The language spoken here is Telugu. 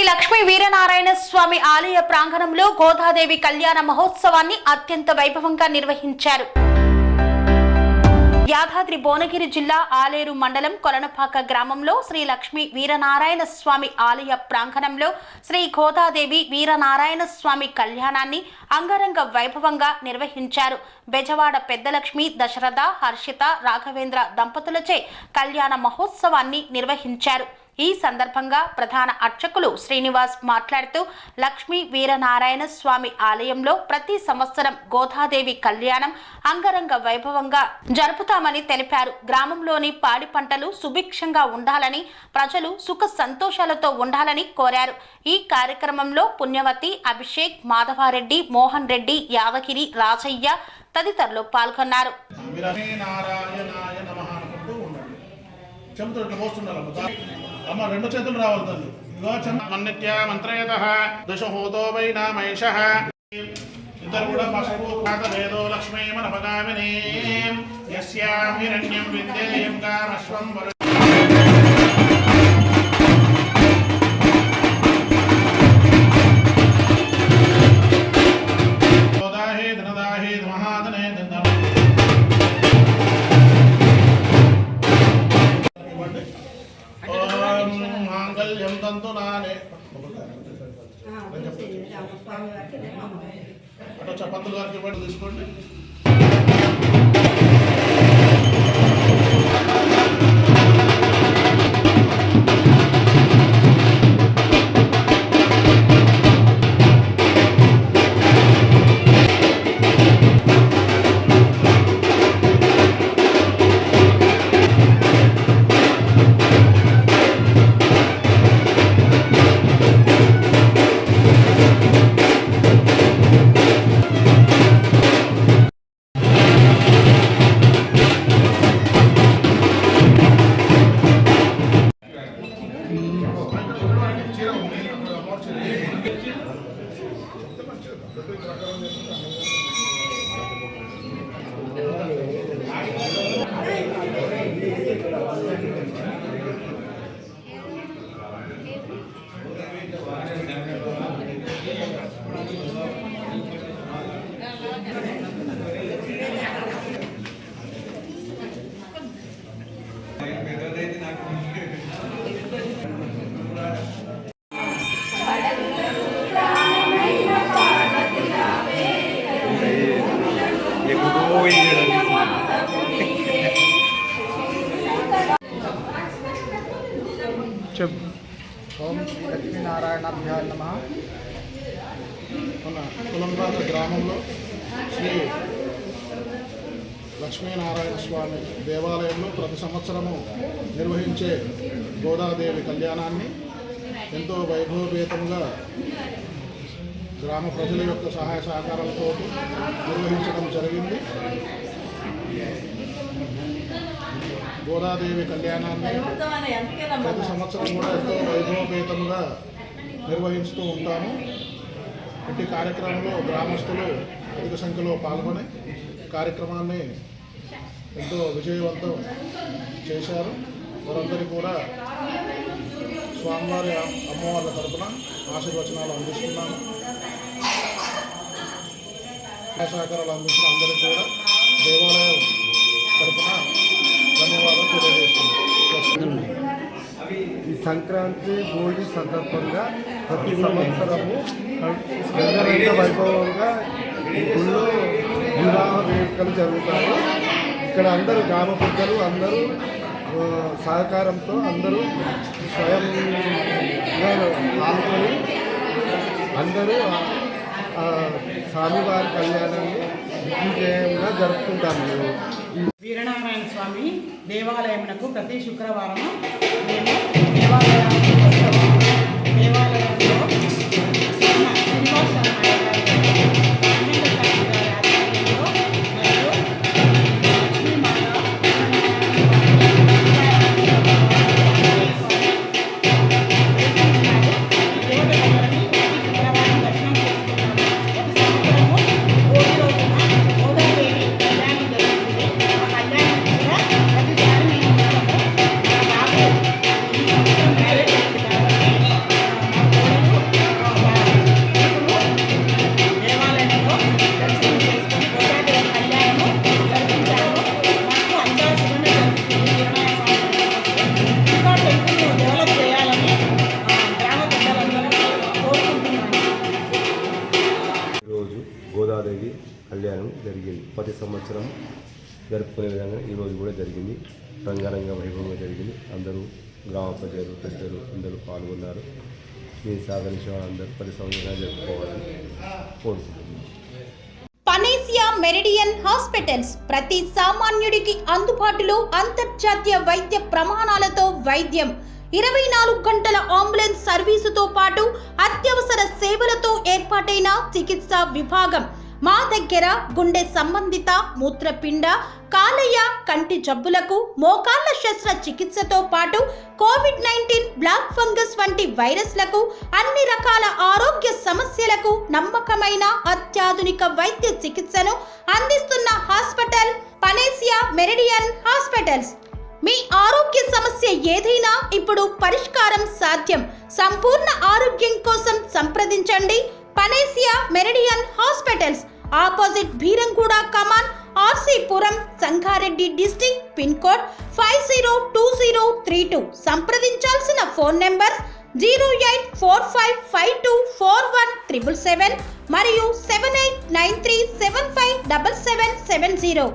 లక్ష్మీ వీరనారాయణ స్వామి ఆలయ ప్రాంగణంలో గోదాదేవి కళ్యాణ మహోత్సవాన్ని అత్యంత వైభవంగా నిర్వహించారు. యాదాద్రి భువనగిరి జిల్లా ఆలేరు మండలం కొలనపాక గ్రామంలో శ్రీ లక్ష్మీ వీరనారాయణ స్వామి ఆలయ ప్రాంగణంలో శ్రీ గోదాదేవి వీరనారాయణ స్వామి కళ్యాణాన్ని అంగరంగ వైభవంగా నిర్వహించారు. బెజవాడ పెద్దలక్ష్మి, దశరథ, హర్షిత, రాఘవేంద్ర దంపతులచే కళ్యాణ మహోత్సవాన్ని నిర్వహించారు. ఈ సందర్భంగా ప్రధాన అర్చకులు శ్రీనివాస్ మాట్లాడుతూ లక్ష్మీ వీరనారాయణ స్వామి ఆలయంలో ప్రతి సంవత్సరం గోదాదేవి కళ్యాణం అంగరంగ వైభవంగా జరుపుతామని తెలిపారు. గ్రామంలోని పాడి పంటలు సుభిక్షంగా ఉండాలని, ప్రజలు సుఖ సంతోషాలతో ఉండాలని కోరారు. ఈ కార్యక్రమంలో పుణ్యవతి, అభిషేక్, మాధవారెడ్డి, మోహన్ రెడ్డి, యాదగిరి, రాజయ్య తదితరులు పాల్గొన్నారు. అమ్మ రెండు చేతులు రావాలి తల్లి. మన్నిత్య మంత్రయతః దశహోతో వై నామైషః. ఇద్దరు కూడా పసుపు వేదో లక్ష్మీ మనపగామిని యస్యాం హిరణ్యం విద్యేయం కామశ్వం గోదాహే ధనదాహే మహాధనే మాంగళ్యం తంతు నానే అటు పంతులు గారికి ఇవ్వండి, తీసుకోండి. ఓం లక్ష్మీనారాయణాభ్యాయ నమః. మన కొలంపాక గ్రామంలో శ్రీ లక్ష్మీనారాయణ స్వామి దేవాలయంలో ప్రతి సంవత్సరము నిర్వహించే గోదాదేవి కళ్యాణాన్ని ఎంతో వైభవపేతంగా గ్రామ ప్రజల యొక్క సహాయ సహకారాలతో నిర్వహించడం జరిగింది. గోదాదేవి కళ్యాణాన్ని ప్రతి సంవత్సరం కూడా ఎంతో వైభవపేతంగా నిర్వహిస్తూ ఉంటాము. ఇట్టి కార్యక్రమంలో గ్రామస్తులు అధిక సంఖ్యలో పాల్గొని కార్యక్రమాన్ని ఎంతో విజయవంతం చేశారు. వారందరికీ కూడా స్వామివారి అమ్మవార్ల తరపున ఆశీర్వచనాలు అందిస్తున్నాము. సహకారాలు అందించిన అందరికీ కూడా దేవాలయం తరపున ధన్యవాదాలు తెలియజేస్తున్నాను. ఈ సంక్రాంతి భోగి సందర్భంగా ప్రతి సంవత్సరము అంగరంగ వైభవంగా గుళ్ళో వివాహ వేడుకలు జరుగుతాయి. ఇక్కడ అందరూ గ్రామ పెద్దలు అందరూ సహకారంతో అందరూ స్వయంగా పాల్గొని అందరూ స్వామివారి కళ్యాణాన్ని దిగ్విజయంగా జరుపుకుంటాము. వీరనారాయణ స్వామి దేవాలయమునకు ప్రతి శుక్రవారం మేము దేవాలయానికి వస్తాము. దేవాలయంలో జరిగింది. ప్రతి సంవత్సరం జరుపుకునే విధంగా ఈరోజు కూడా జరిగింది. రంగరంగ వైభవంగా జరిగింది. అందరూ గ్రామ ప్రజలు పెద్దలు అందరూ పాల్గొన్నారు. దీన్ని సహకరించిన వాళ్ళందరూ ప్రతి సంవత్సరం జరుపుకోవాలని కోరుకుంటున్నాను. పనేసియా మెరిడియన్ హాస్పిటల్స్ ప్రతి సామాన్యుడికి అందుబాటులో అంతర్జాతీయ వైద్య ప్రమాణాలతో వైద్యం, 24 గంటల అంబులెన్స్ సర్వీసుతో పాటు అత్యవసర సేవలతో ఏర్పాటైన చికిత్సా విభాగం. మా దగ్గర గుండె సంబంధిత, మూత్రపిండ, కాలేయ, కంటి జబ్బులకు, మోకాళ్ల శస్త్రచికిత్సతో పాటు కోవిడ్-19, బ్లాక్ ఫంగస్ వంటి వైరస్లకు, అన్ని రకాల ఆరోగ్య సమస్యలకు నమ్మకమైన అత్యాధునిక వైద్య చికిత్సను అందిస్తున్న హాస్పిటల్ పనేసియా మెరిడియన్ హాస్పిటల్స్. మీ ఆరోగ్య సమస్య ఏదైనా ఇప్పుడు పరిష్కారం సాధ్యం. సంపూర్ణ ఆరోగ్యం కోసం సంప్రదించండి Panacea Meridian hospitals. Opposite Bheeramguda Kaman, RCPuram, Sangareddy district. Pin code 502032. సంప్రదించాల్సిన ఫోన్ నెంబర్ 0845524177 మరియు 7893757770.